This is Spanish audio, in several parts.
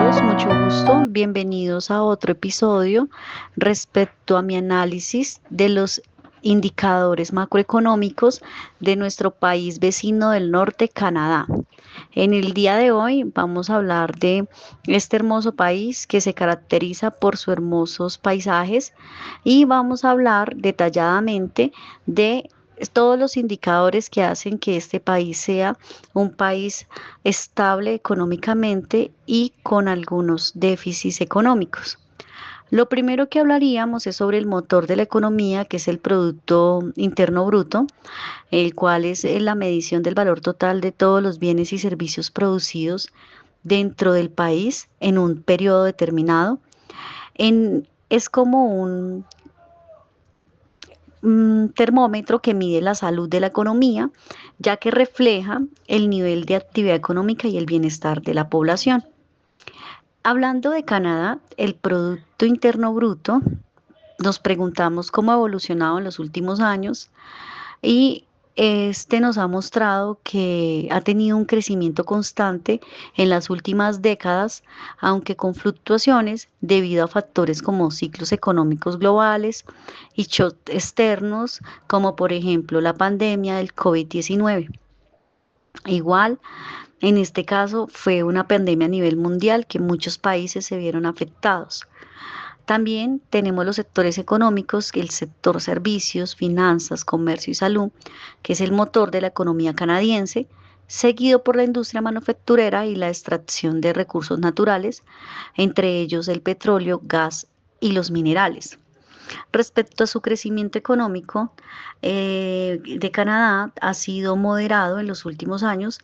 todos, mucho gusto. Bienvenidos a otro episodio respecto a mi análisis de los indicadores macroeconómicos de nuestro país vecino del norte, Canadá. En el día de hoy vamos a hablar de este hermoso país que se caracteriza por sus hermosos paisajes y vamos a hablar detalladamente de todos los indicadores que hacen que este país sea un país estable económicamente y con algunos déficits económicos. Lo primero que hablaríamos es sobre el motor de la economía, que es el Producto Interno Bruto, el cual es la medición del valor total de todos los bienes y servicios producidos dentro del país en un periodo determinado. Es como un termómetro que mide la salud de la economía, ya que refleja el nivel de actividad económica y el bienestar de la población. Hablando de Canadá, el Producto Interno Bruto, nos preguntamos cómo ha evolucionado en los últimos años y este nos ha mostrado que ha tenido un crecimiento constante en las últimas décadas, aunque con fluctuaciones debido a factores como ciclos económicos globales y shocks externos, como por ejemplo la pandemia del COVID-19. Igual, en este caso fue una pandemia a nivel mundial que muchos países se vieron afectados. También tenemos los sectores económicos, el sector servicios, finanzas, comercio y salud, que es el motor de la economía canadiense, seguido por la industria manufacturera y la extracción de recursos naturales, entre ellos el petróleo, gas y los minerales. Respecto a su crecimiento económico de Canadá, ha sido moderado en los últimos años,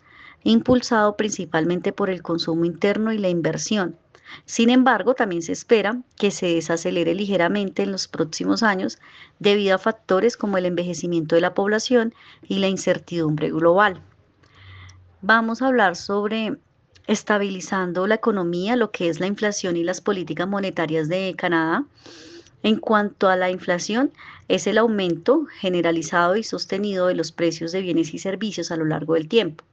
impulsado principalmente por el consumo interno y la inversión. Sin embargo, también se espera que se desacelere ligeramente en los próximos años debido a factores como el envejecimiento de la población y la incertidumbre global. Vamos a hablar sobre estabilizando la economía, lo que es la inflación y las políticas monetarias de Canadá. En cuanto a la inflación, es el aumento generalizado y sostenido de los precios de bienes y servicios a lo largo del tiempo.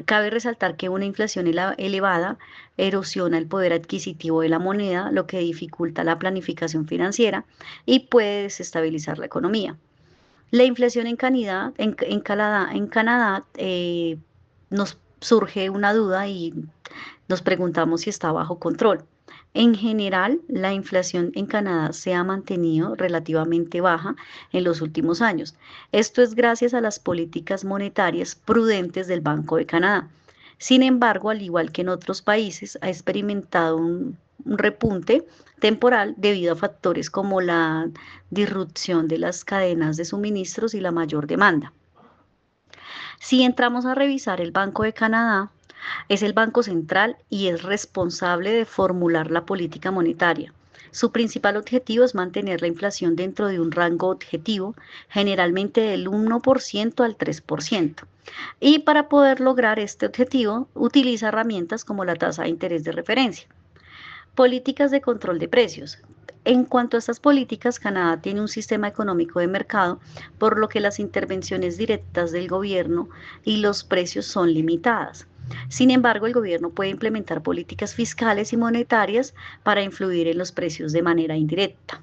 Cabe resaltar que una inflación elevada erosiona el poder adquisitivo de la moneda, lo que dificulta la planificación financiera y puede desestabilizar la economía. La inflación en Canadá, nos surge una duda y nos preguntamos si está bajo control. En general, la inflación en Canadá se ha mantenido relativamente baja en los últimos años. Esto es gracias a las políticas monetarias prudentes del Banco de Canadá. Sin embargo, al igual que en otros países, ha experimentado un repunte temporal debido a factores como la disrupción de las cadenas de suministros y la mayor demanda. Si entramos a revisar el Banco de Canadá, es el Banco Central y es responsable de formular la política monetaria. Su principal objetivo es mantener la inflación dentro de un rango objetivo, generalmente del 1% al 3%. Y para poder lograr este objetivo, utiliza herramientas como la tasa de interés de referencia. Políticas de control de precios. En cuanto a estas políticas, Canadá tiene un sistema económico de mercado, por lo que las intervenciones directas del gobierno y los precios son limitadas. Sin embargo, el gobierno puede implementar políticas fiscales y monetarias para influir en los precios de manera indirecta.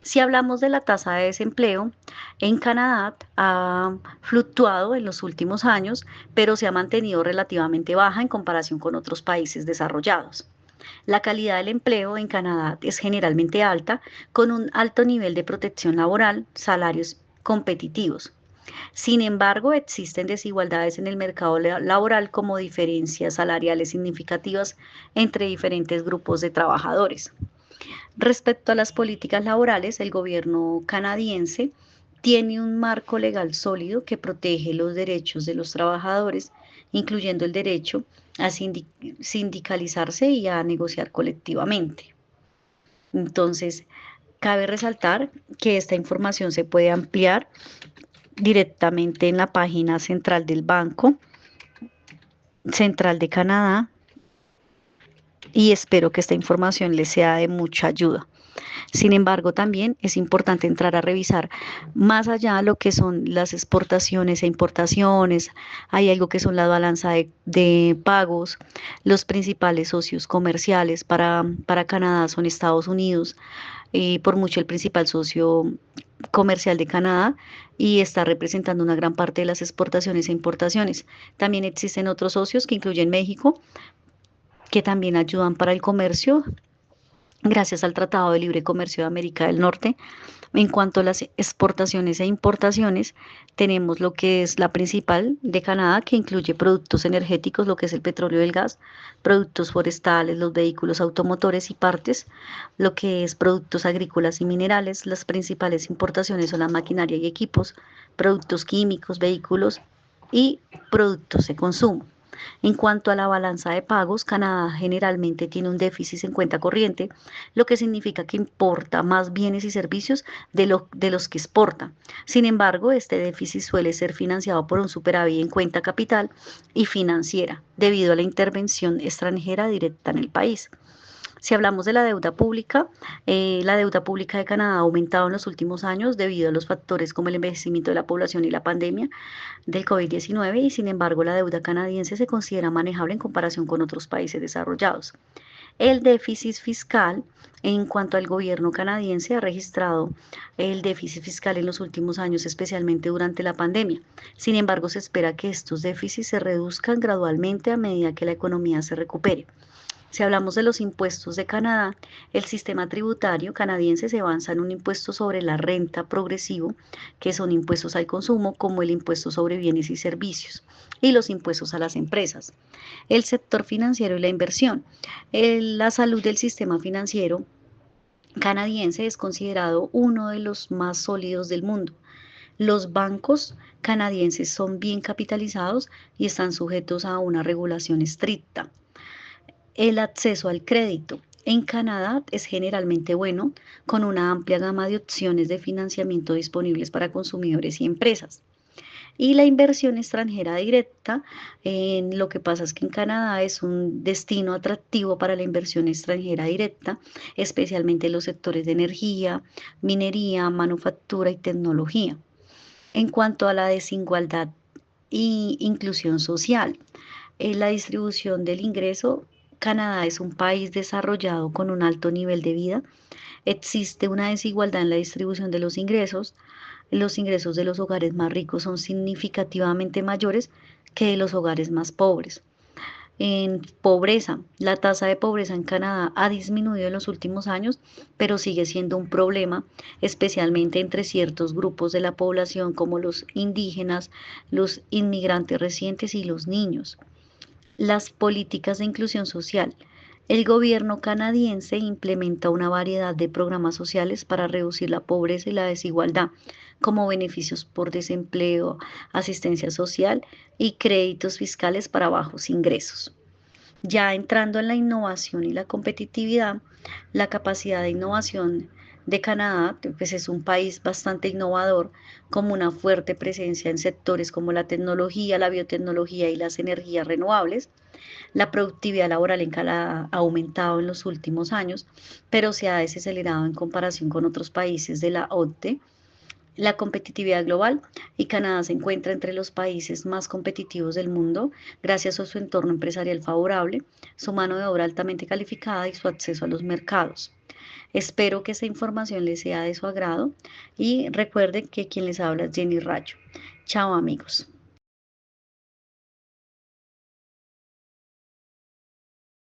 Si hablamos de la tasa de desempleo, en Canadá ha fluctuado en los últimos años, pero se ha mantenido relativamente baja en comparación con otros países desarrollados. La calidad del empleo en Canadá es generalmente alta, con un alto nivel de protección laboral, salarios competitivos. Sin embargo, existen desigualdades en el mercado laboral como diferencias salariales significativas entre diferentes grupos de trabajadores. Respecto a las políticas laborales, el gobierno canadiense tiene un marco legal sólido que protege los derechos de los trabajadores, incluyendo el derecho a sindicalizarse y a negociar colectivamente. Entonces, cabe resaltar que esta información se puede ampliar directamente en la página central del Banco Central de Canadá y espero que esta información les sea de mucha ayuda. Sin embargo, también es importante entrar a revisar más allá de lo que son las exportaciones e importaciones. Hay algo que son la balanza de pagos. Los principales socios comerciales para Canadá son Estados Unidos, por mucho el principal socio comercial de Canadá y está representando una gran parte de las exportaciones e importaciones. También existen otros socios que incluyen México, que también ayudan para el comercio gracias al Tratado de Libre Comercio de América del Norte. En cuanto a las exportaciones e importaciones, tenemos lo que es la principal de Canadá, que incluye productos energéticos, lo que es el petróleo y el gas, productos forestales, los vehículos automotores y partes, lo que es productos agrícolas y minerales. Las principales importaciones son la maquinaria y equipos, productos químicos, vehículos y productos de consumo. En cuanto a la balanza de pagos, Canadá generalmente tiene un déficit en cuenta corriente, lo que significa que importa más bienes y servicios de los que exporta. Sin embargo, este déficit suele ser financiado por un superávit en cuenta capital y financiera, debido a la intervención extranjera directa en el país. Si hablamos de la deuda pública de Canadá ha aumentado en los últimos años debido a los factores como el envejecimiento de la población y la pandemia del COVID-19 y sin embargo la deuda canadiense se considera manejable en comparación con otros países desarrollados. El déficit fiscal, en cuanto al gobierno canadiense, ha registrado el déficit fiscal en los últimos años, especialmente durante la pandemia. Sin embargo, se espera que estos déficits se reduzcan gradualmente a medida que la economía se recupere. Si hablamos de los impuestos de Canadá, el sistema tributario canadiense se basa en un impuesto sobre la renta progresivo, que son impuestos al consumo, como el impuesto sobre bienes y servicios, y los impuestos a las empresas. El sector financiero y la inversión. La salud del sistema financiero canadiense es considerado uno de los más sólidos del mundo. Los bancos canadienses son bien capitalizados y están sujetos a una regulación estricta. El acceso al crédito en Canadá es generalmente bueno, con una amplia gama de opciones de financiamiento disponibles para consumidores y empresas. Y la inversión extranjera directa, lo que pasa es que en Canadá es un destino atractivo para la inversión extranjera directa, especialmente en los sectores de energía, minería, manufactura y tecnología. En cuanto a la desigualdad e inclusión social, en la distribución del ingreso, Canadá es un país desarrollado con un alto nivel de vida. Existe una desigualdad en la distribución de los ingresos. Los ingresos de los hogares más ricos son significativamente mayores que de los hogares más pobres. En pobreza, la tasa de pobreza en Canadá ha disminuido en los últimos años, pero sigue siendo un problema, especialmente entre ciertos grupos de la población como los indígenas, los inmigrantes recientes y los niños. Las políticas de inclusión social. El gobierno canadiense implementa una variedad de programas sociales para reducir la pobreza y la desigualdad, como beneficios por desempleo, asistencia social y créditos fiscales para bajos ingresos. Ya entrando en la innovación y la competitividad, la capacidad de innovación de Canadá, pues es un país bastante innovador, con una fuerte presencia en sectores como la tecnología, la biotecnología y las energías renovables. La productividad laboral en Canadá ha aumentado en los últimos años, pero se ha desacelerado en comparación con otros países de la OCDE. La competitividad global y Canadá se encuentra entre los países más competitivos del mundo gracias a su entorno empresarial favorable, su mano de obra altamente calificada y su acceso a los mercados. Espero que esta información les sea de su agrado y recuerden que quien les habla es Jenny Rayo. Chao amigos.